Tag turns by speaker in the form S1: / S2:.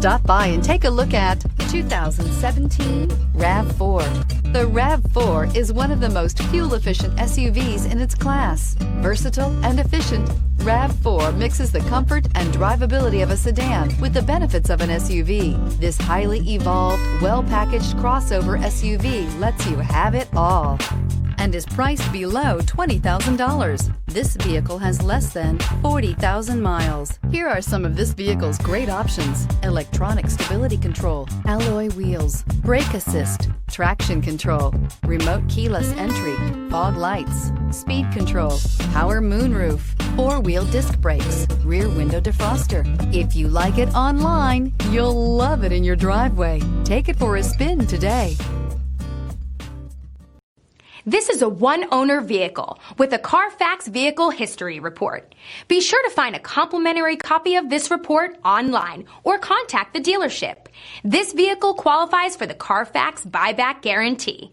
S1: Stop by and take a look at the 2017 RAV4. The RAV4 is one of the most fuel-efficient SUVs in its class. Versatile and efficient, RAV4 mixes the comfort and drivability of a sedan with the benefits of an SUV. This highly evolved, well-packaged crossover SUV lets you have it all and is priced below $20,000. This vehicle has less than 40,000 miles. Here are some of this vehicle's great options: electronic stability control, alloy wheels, brake assist, traction control, remote keyless entry, fog lights, speed control, power moonroof, four-wheel disc brakes, rear window defroster. If you like it online, you'll love it in your driveway. Take it for a spin today.
S2: This is a one-owner vehicle with a Carfax Vehicle History Report. Be sure to find a complimentary copy of this report online or contact the dealership. This vehicle qualifies for the Carfax Buyback Guarantee.